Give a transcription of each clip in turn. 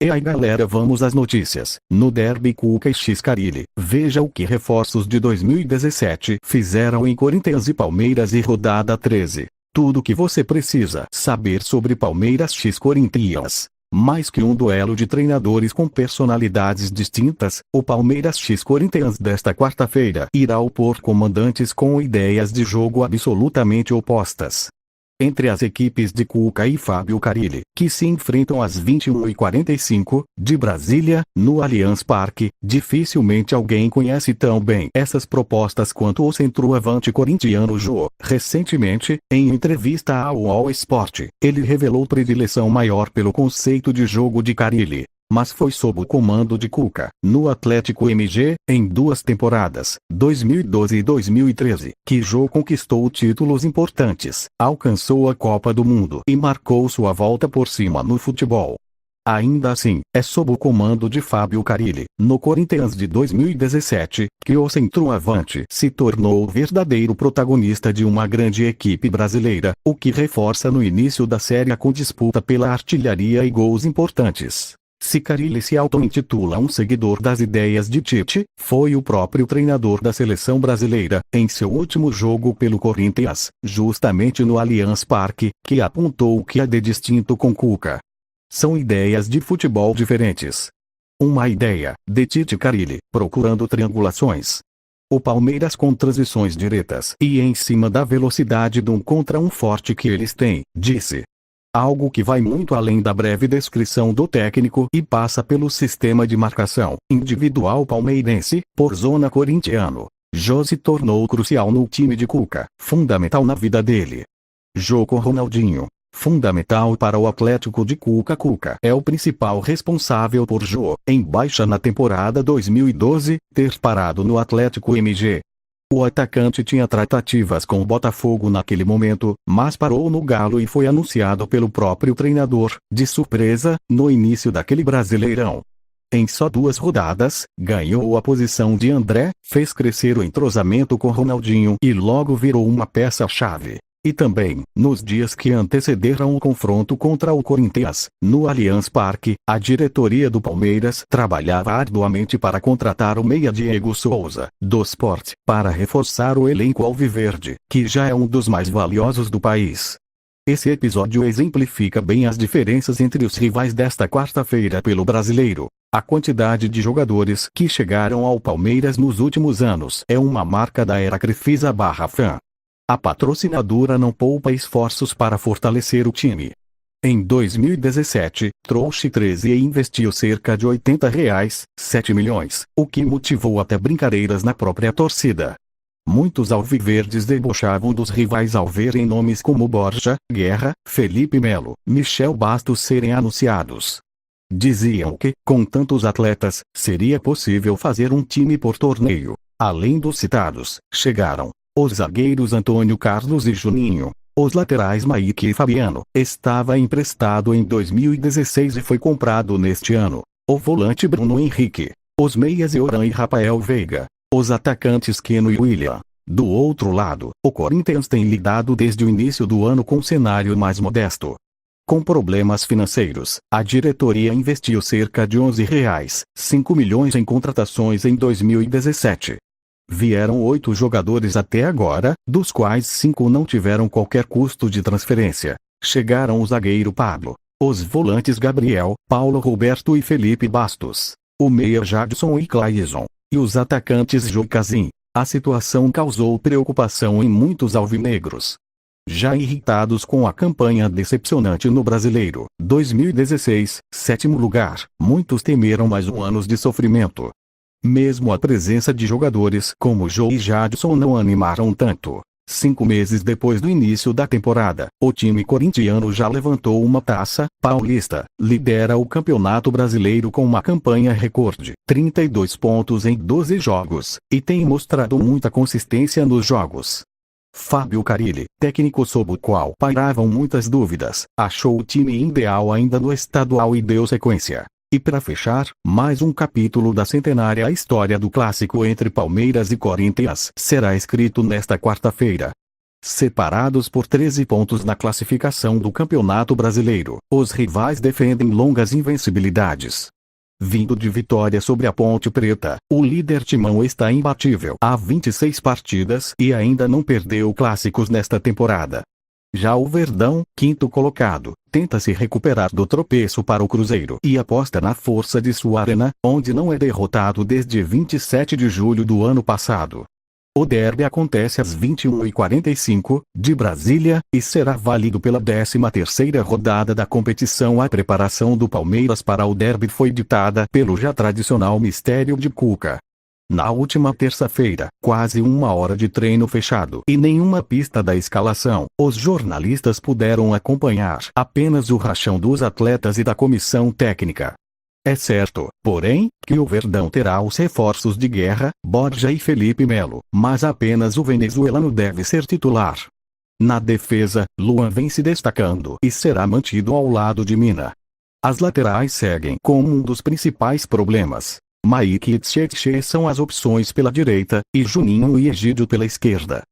E aí galera, vamos às notícias. No derby Cuca e X-Carille, veja o que reforços de 2017 fizeram em Corinthians e Palmeiras e rodada 13. Tudo o que você precisa saber sobre Palmeiras x Corinthians. Mais que um duelo de treinadores com personalidades distintas, o Palmeiras x Corinthians desta quarta-feira irá opor comandantes com ideias de jogo absolutamente opostas. Entre as equipes de Cuca e Fábio Carille, que se enfrentam às 21h45, de Brasília, no Allianz Parque, dificilmente alguém conhece tão bem essas propostas quanto o centroavante corintiano Jô. Recentemente, em entrevista ao All Sport, ele revelou predileção maior pelo conceito de jogo de Carille, mas foi sob o comando de Cuca, no Atlético MG, em 2 temporadas, 2012 e 2013, que Jô conquistou títulos importantes, alcançou a Copa do Mundo e marcou sua volta por cima no futebol. Ainda assim, é sob o comando de Fábio Carille, no Corinthians de 2017, que o centroavante se tornou o verdadeiro protagonista de uma grande equipe brasileira, o que reforça no início da série com disputa pela artilharia e gols importantes. Se Carille se auto-intitula um seguidor das ideias de Tite, foi o próprio treinador da seleção brasileira, em seu último jogo pelo Corinthians, justamente no Allianz Parque, que apontou o que há de distinto com Cuca. São ideias de futebol diferentes. Uma ideia, de Tite e Carille, procurando triangulações. O Palmeiras com transições diretas e em cima da velocidade de um contra um forte que eles têm, disse. Algo que vai muito além da breve descrição do técnico e passa pelo sistema de marcação individual palmeirense, por zona corintiano. Jô se tornou crucial no time de Cuca, fundamental na vida dele. Jô com Ronaldinho, fundamental para o Atlético de Cuca. Cuca é o principal responsável por Jô, em baixa na temporada 2012, ter parado no Atlético MG. O atacante tinha tratativas com o Botafogo naquele momento, mas parou no Galo e foi anunciado pelo próprio treinador, de surpresa, no início daquele Brasileirão. Em só 2 rodadas, ganhou a posição de André, fez crescer o entrosamento com Ronaldinho e logo virou uma peça-chave. E também, nos dias que antecederam o confronto contra o Corinthians, no Allianz Parque, a diretoria do Palmeiras trabalhava arduamente para contratar o meia Diego Souza, do Sport, para reforçar o elenco alviverde, que já é um dos mais valiosos do país. Esse episódio exemplifica bem as diferenças entre os rivais desta quarta-feira pelo Brasileiro. A quantidade de jogadores que chegaram ao Palmeiras nos últimos anos é uma marca da era Crefisa/Fã. A patrocinadora não poupa esforços para fortalecer o time. Em 2017, trouxe 13 e investiu cerca de R$ 7 milhões, o que motivou até brincadeiras na própria torcida. Muitos alviverdes debochavam dos rivais ao verem nomes como Borja, Guerra, Felipe Melo, Michel Bastos serem anunciados. Diziam que, com tantos atletas, seria possível fazer um time por torneio. Além dos citados, chegaram os zagueiros Antônio Carlos e Juninho. Os laterais Maique e Fabiano. Estava emprestado em 2016 e foi comprado neste ano. O volante Bruno Henrique. Os meias Yoran e Rafael Veiga. Os atacantes Keno e William. Do outro lado, o Corinthians tem lidado desde o início do ano com um cenário mais modesto. Com problemas financeiros, a diretoria investiu cerca de R$11,5 milhões em contratações em 2017. Vieram 8 jogadores até agora, dos quais 5 não tiveram qualquer custo de transferência. Chegaram o zagueiro Pablo, os volantes Gabriel, Paulo Roberto e Felipe Bastos, o meia Jadson e Clayson, e os atacantes Jô e Casim. A situação causou preocupação em muitos alvinegros. Já irritados com a campanha decepcionante no Brasileiro, 2016, 7º lugar, muitos temeram mais um ano de sofrimento. Mesmo a presença de jogadores como Jô e Jadson não animaram tanto. 5 meses depois do início da temporada, o time corintiano já levantou uma taça paulista, lidera o Campeonato Brasileiro com uma campanha recorde, 32 pontos em 12 jogos, e tem mostrado muita consistência nos jogos. Fábio Carille, técnico sob o qual pairavam muitas dúvidas, achou o time ideal ainda no estadual e deu sequência. E para fechar, mais um capítulo da centenária história do clássico entre Palmeiras e Corinthians será escrito nesta quarta-feira. Separados por 13 pontos na classificação do Campeonato Brasileiro, os rivais defendem longas invencibilidades. Vindo de vitória sobre a Ponte Preta, o líder Timão está imbatível há 26 partidas e ainda não perdeu clássicos nesta temporada. Já o Verdão, quinto colocado, tenta se recuperar do tropeço para o Cruzeiro e aposta na força de sua arena, onde não é derrotado desde 27 de julho do ano passado. O derby acontece às 21h45, de Brasília, e será válido pela 13ª rodada da competição. A preparação do Palmeiras para o derby foi ditada pelo já tradicional mistério de Cuca. Na última terça-feira, quase uma hora de treino fechado e nenhuma pista da escalação, os jornalistas puderam acompanhar apenas o rachão dos atletas e da comissão técnica. É certo, porém, que o Verdão terá os reforços de Guerra, Borja e Felipe Melo, mas apenas o venezuelano deve ser titular. Na defesa, Luan vem se destacando e será mantido ao lado de Mina. As laterais seguem como um dos principais problemas. Maíque e Tietchan são as opções pela direita, e Juninho e Egídio pela esquerda.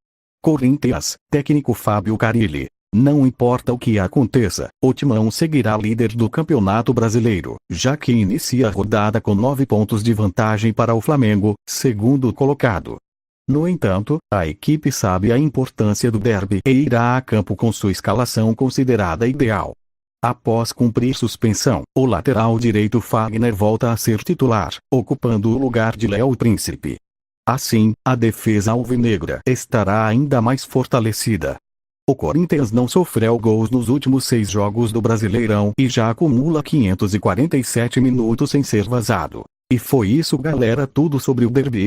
Corinthians, técnico Fábio Carille. Não importa o que aconteça, o Timão seguirá líder do Campeonato Brasileiro, já que inicia a rodada com 9 pontos de vantagem para o Flamengo, segundo colocado. No entanto, a equipe sabe a importância do derby e irá a campo com sua escalação considerada ideal. Após cumprir suspensão, o lateral direito Fagner volta a ser titular, ocupando o lugar de Léo Príncipe. Assim, a defesa alvinegra estará ainda mais fortalecida. O Corinthians não sofreu gols nos últimos 6 jogos do Brasileirão e já acumula 547 minutos sem ser vazado. E foi isso, galera, tudo sobre o derby.